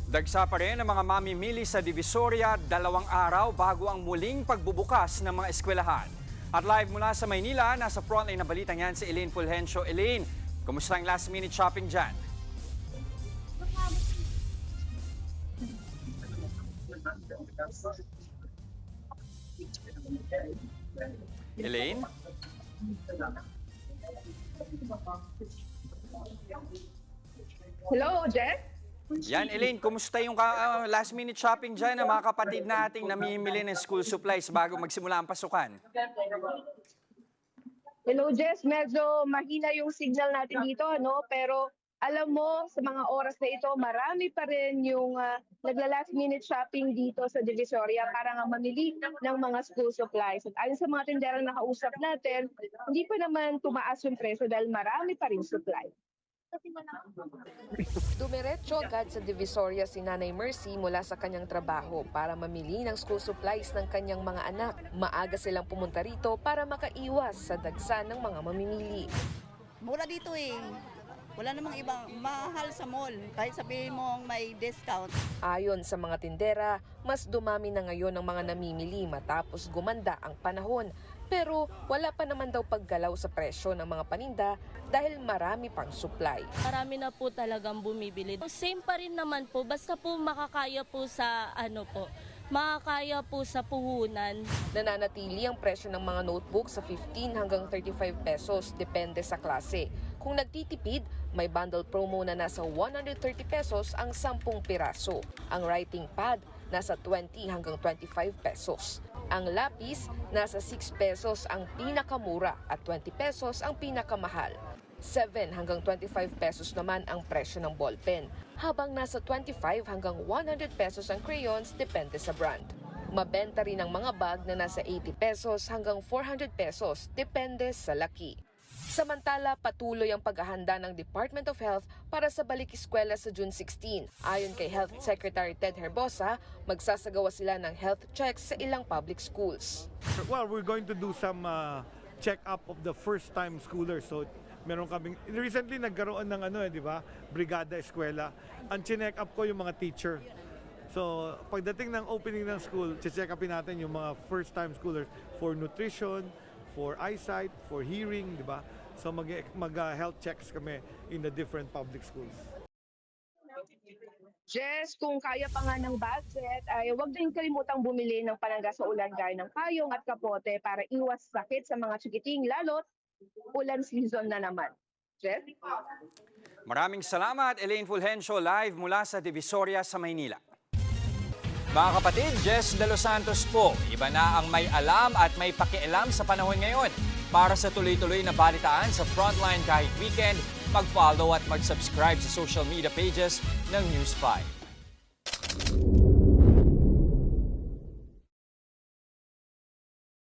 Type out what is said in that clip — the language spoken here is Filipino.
Dagsa pa rin ang mga mamimili sa Divisoria 2 araw bago ang muling pagbubukas ng mga eskwelahan. At live mula sa Maynila, nasa frontline na balitang yan si Elaine Fulgencio. Elaine, kumusta ang last minute shopping dyan? Elaine? Hello, Jeff? Yan, Elaine, kumusta yung last minute shopping dyan ng mga kapatid nating namimili ng school supplies bago magsimula ang pasukan? Hello, Jess. Medyo mahina yung signal natin dito, no? Pero alam mo, sa mga oras na ito, marami pa rin yung nagla-last minute shopping dito sa Divisoria para nga mamili ng mga school supplies. At ayon sa mga tinderang nakausap natin, hindi pa naman tumaas yung presyo dahil marami pa rin supply. Dumiretso agad sa Divisoria si Nanay Mercy mula sa kanyang trabaho para mamili ng school supplies ng kanyang mga anak. Maaga silang pumunta rito para makaiwas sa dagsa ng mga mamimili. Mura dito eh. Wala namang ibang mahal sa mall, kahit sabihin mong may discount. Ayon sa mga tindera, mas dumami na ngayon ang mga namimili matapos gumanda ang panahon. Pero wala pa naman daw paggalaw sa presyo ng mga paninda dahil marami pang supply. Marami na po talagang bumibili. Same pa rin naman po, basta po makakaya po sa makakaya po sa puhunan. Nananatili ang presyo ng mga notebook sa 15 hanggang 35 pesos depende sa klase. Kung nagtitipid, may bundle promo na nasa 130 pesos ang 10 piraso. Ang writing pad nasa 20 hanggang 25 pesos. Ang lapis nasa 6 pesos ang pinakamura at 20 pesos ang pinakamahal. 7 hanggang 25 pesos naman ang presyo ng ballpen, habang nasa 25 hanggang 100 pesos ang crayons depende sa brand. Mabenta rin ang mga bag na nasa 80 pesos hanggang 400 pesos depende sa laki. Samantala, patuloy ang paghahanda ng Department of Health para sa balik-eskwela sa June 16. Ayon kay Health Secretary Ted Herbosa, magsasagawa sila ng health checks sa ilang public schools. Well, we're going to do some check-up of the first-time schoolers. So, meron kaming, recently nagkaroon ng di ba, Brigada Eskwela. Ang chinek up ko yung mga teacher. So, pagdating ng opening ng school, check upin natin yung mga first-time schoolers for nutrition, for eyesight, for hearing, di ba? So, mag-health checks kami in the different public schools. Jess, kung kaya pa nga ng budget, ay huwag din kalimutang bumili ng palangga sa ulan gaya ng payong at kapote para iwas sakit sa mga chikiting, lalo't ulan season na naman. Jess? Maraming salamat, Elaine Fulgencio, live mula sa Divisoria sa Maynila. Mga kapatid, Jess De Los Santos po. Iba na ang may alam at may pakialam sa panahon ngayon. Para sa tuloy-tuloy na balitaan sa Frontline kahit weekend, mag-follow at mag-subscribe sa social media pages ng News 5.